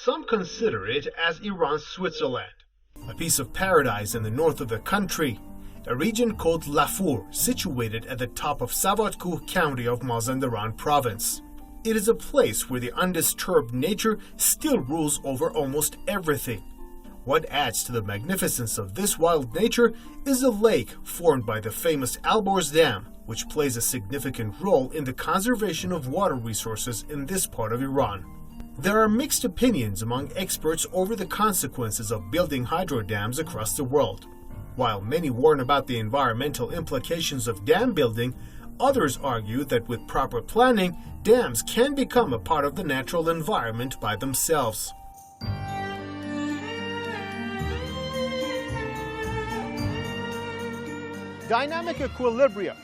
Some consider it as Iran's Switzerland, a piece of paradise in the north of the country, a region called Lafur, situated at the top of Savatkuh County of Mazandaran province. It is a place where the undisturbed nature still rules over almost everything. What adds to the magnificence of this wild nature is a lake formed by the famous Alborz Dam, which plays a significant role in the conservation of water resources in this part of Iran. There are mixed opinions among experts over the consequences of building hydro dams across the world. While many warn about the environmental implications of dam building, others argue that with proper planning, dams can become a part of the natural environment by themselves. Dynamic equilibrium.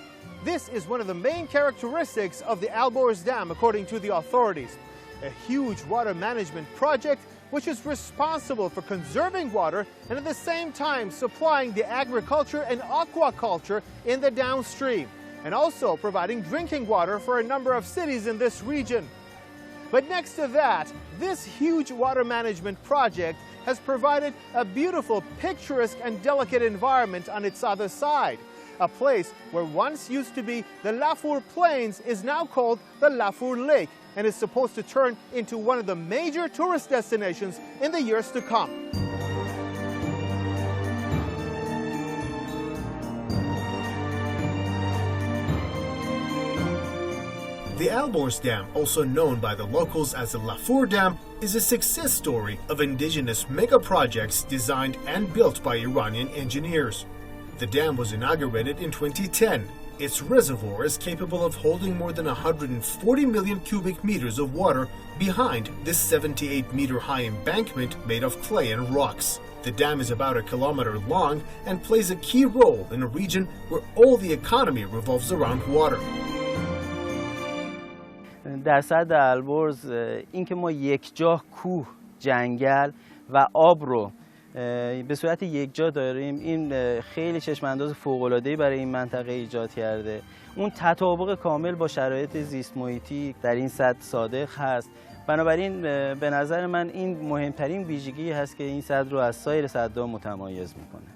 This is one of the main characteristics of the Alborz Dam, according to the authorities. A huge water management project which is responsible for conserving water and at the same time supplying the agriculture and aquaculture in the downstream, and also providing drinking water for a number of cities in this region. But next to that, this huge water management project has provided a beautiful, picturesque and delicate environment on its other side. A place where once used to be the Lafur Plains is now called the Lafur Lake and is supposed to turn into one of the major tourist destinations in the years to come. The Alborz Dam, also known by the locals as the Lafur Dam, is a success story of indigenous mega projects designed and built by Iranian engineers. The dam was inaugurated in 2010. Its reservoir is capable of holding more than 140 million cubic meters of water behind this 78-meter-high embankment made of clay and rocks. The dam is about a kilometer long and plays a key role in a region where all the economy revolves around water. در سد البرز اینکه ما یک جا کوه، جنگل و آب رو به صورت یک جا داریم، این خیلی چشم‌انداز فوق‌العاده‌ای برای این منطقه ایجاد کرده. اون تطابق کامل با شرایط زیست محیطی در این سد صادق هست. بنابراین به نظر من این مهمترین ویژگی هست که این سد رو از سایر سدها متمایز می‌کنه.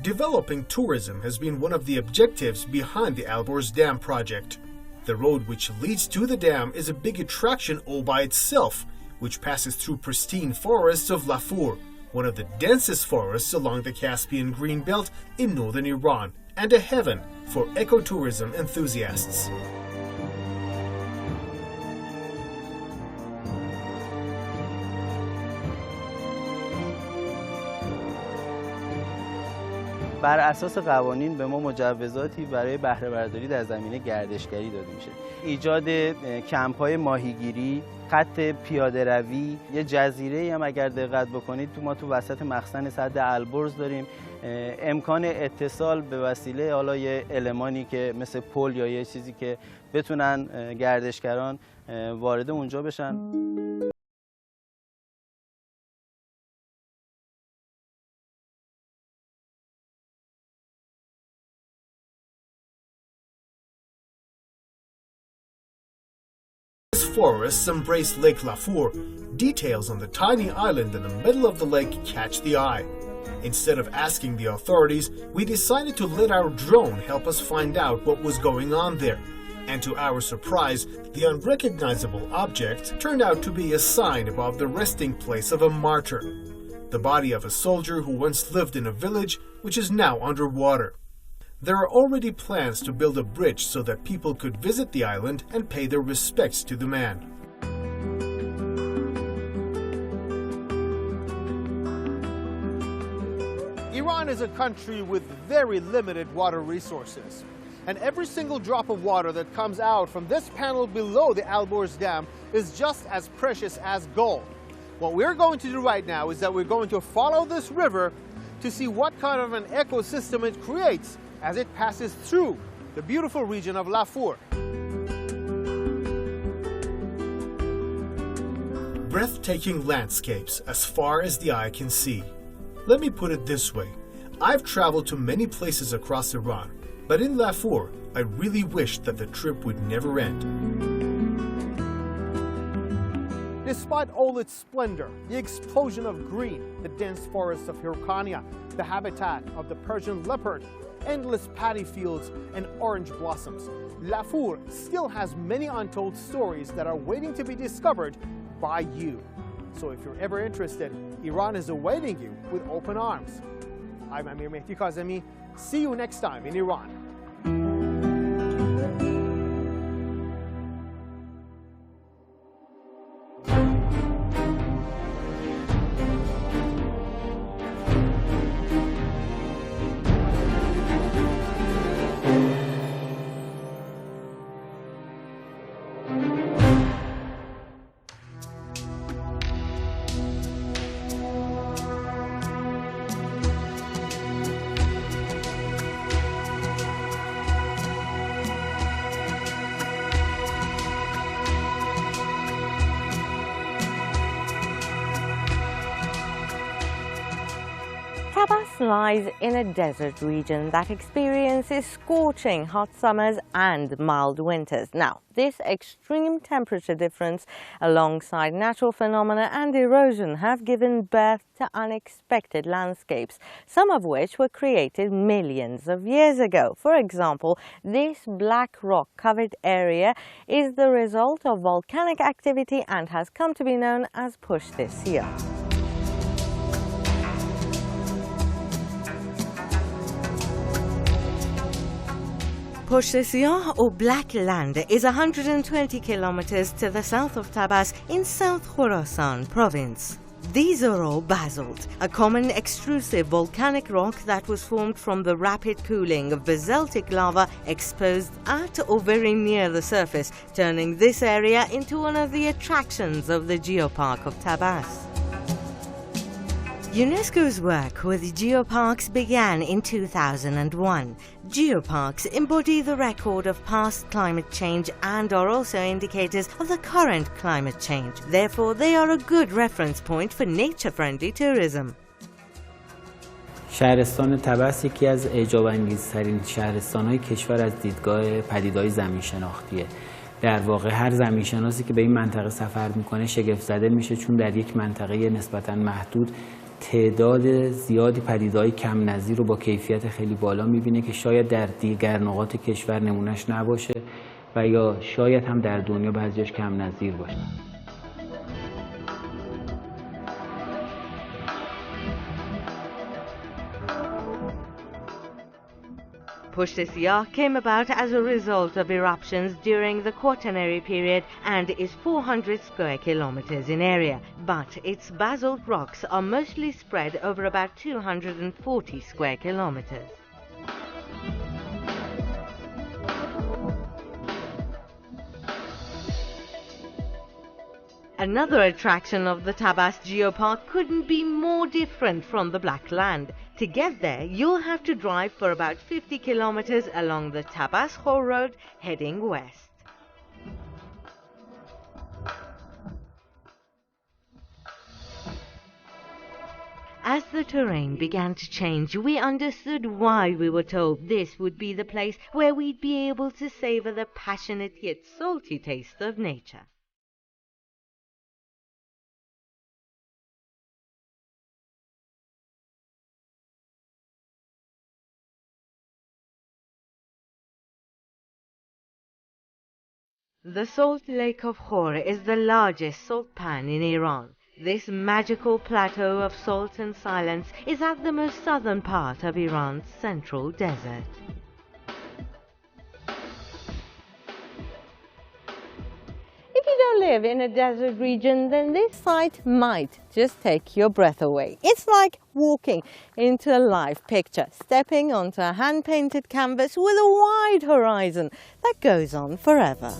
Developing tourism has been one of the objectives behind the Alborz Dam project. The road which leads to the dam is a big attraction all by itself, which passes through pristine forests of Lafur, one of the densest forests along the Caspian Greenbelt in northern Iran, and a heaven for ecotourism enthusiasts. بر اساس قوانین به ما مجوزاتی برای بهره برداری در زمینه گردشگری داده میشه. ایجاد کمپ‌های ماهیگیری، خط پیاده روی، یه جزیره‌ای هم اگر دقت بکنید ما تو وسط مخزن سد البرز داریم. امکان اتصال به وسیله حالا یه المانی که مثل پل یا یه چیزی که بتونن گردشگران وارد اونجا بشن. Forests embrace Lake Lafur, details on the tiny island in the middle of the lake catch the eye. Instead of asking the authorities, we decided to let our drone help us find out what was going on there. And to our surprise, the unrecognizable object turned out to be a sign above the resting place of a martyr, the body of a soldier who once lived in a village which is now underwater. There are already plans to build a bridge so that people could visit the island and pay their respects to the man. Iran is a country with very limited water resources. And every single drop of water that comes out from this panel below the Alborz Dam is just as precious as gold. What we're going to do right now is that we're going to follow this river to see what kind of an ecosystem it creates as it passes through the beautiful region of Lafur. Breathtaking landscapes as far as the eye can see. Let me put it this way. I've traveled to many places across Iran, but in Lafur, I really wished that the trip would never end. despite all its splendor, the explosion of green, the dense forests of Hyrcania, the habitat of the Persian leopard, endless paddy fields, and orange blossoms, Lafur still has many untold stories that are waiting to be discovered by you. So if you're ever interested, Iran is awaiting you with open arms. I'm Amir Mehdi Kazemi. See you next time in Iran. Tabas lies in a desert region that experiences scorching hot summers and mild winters. Now, this extreme temperature difference alongside natural phenomena and erosion have given birth to unexpected landscapes, some of which were created millions of years ago. For example, this black rock-covered area is the result of volcanic activity and has come to be known as Pushte Siyah. Pushte Siyah, or Black Land, is 120 kilometers to the south of Tabas in South Khorasan province. These are all basalt, a common extrusive volcanic rock that was formed from the rapid cooling of basaltic lava exposed at or very near the surface, turning this area into one of the attractions of the geopark of Tabas. UNESCO's work with geoparks began in 2001. Geoparks embody the record of past climate change and are also indicators of the current climate change. Therefore, they are a good reference point for nature-friendly tourism. شهرستان طبس یکی از اعجاب‌انگیزترین شهرستان‌های کشور از دیدگاه پدیده‌های زمین‌شناختیه. در واقع هر زمین‌شناسی که به این منطقه سفر می‌کنه شگفت‌زده میشه، چون در یک منطقه نسبتاً محدود تعداد زیادی پدیده‌های کم نظیر رو با کیفیت خیلی بالا می‌بینه که شاید در دیگر نقاط کشور نمونهش نباشه و یا شاید هم در دنیا بعضیش کم نظیر باشه. Pushte Siyah came about as a result of eruptions during the Quaternary period and is 400 square kilometers in area, but its basalt rocks are mostly spread over about 240 square kilometers. Another attraction of the Tabas Geopark couldn't be more different from the Black Land. To get there, you'll have to drive for about 50 kilometers along the Tabas-Khor road heading west. As the terrain began to change, we understood why we were told this would be the place where we'd be able to savor the passionate yet salty taste of nature. The Salt Lake of Khor is the largest salt pan in Iran. This magical plateau of salt and silence is at the most southern part of Iran's central desert. If you don't live in a desert region, then this sight might just take your breath away. It's like walking into a live picture, stepping onto a hand-painted canvas with a wide horizon that goes on forever.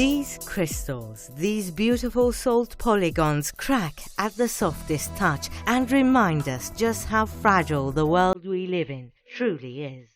These crystals, these beautiful salt polygons crack at the softest touch and remind us just how fragile the world we live in truly is.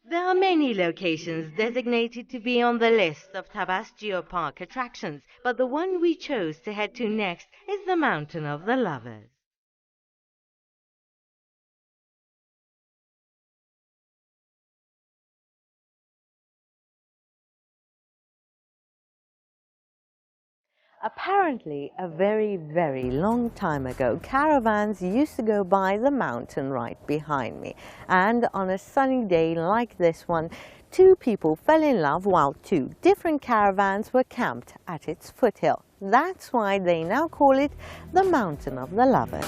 There are many locations designated to be on the list of Tabas geopark attractions, but the one we chose to head to next is the Mountain of the Lovers. Apparently, a very, very long time ago, caravans used to go by the mountain right behind me. And on a sunny day like this one, two people fell in love while two different caravans were camped at its foothill. That's why they now call it the Mountain of the Lovers.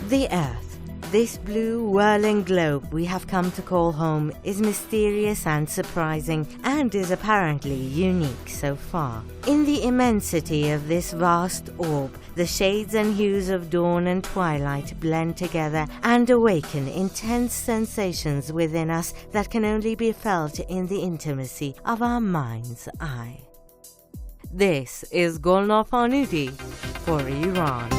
The Earth. This blue, whirling globe we have come to call home is mysterious and surprising, and is apparently unique so far. In the immensity of this vast orb, the shades and hues of dawn and twilight blend together and awaken intense sensations within us that can only be felt in the intimacy of our mind's eye. This is Golnaar Farnudi for Iran.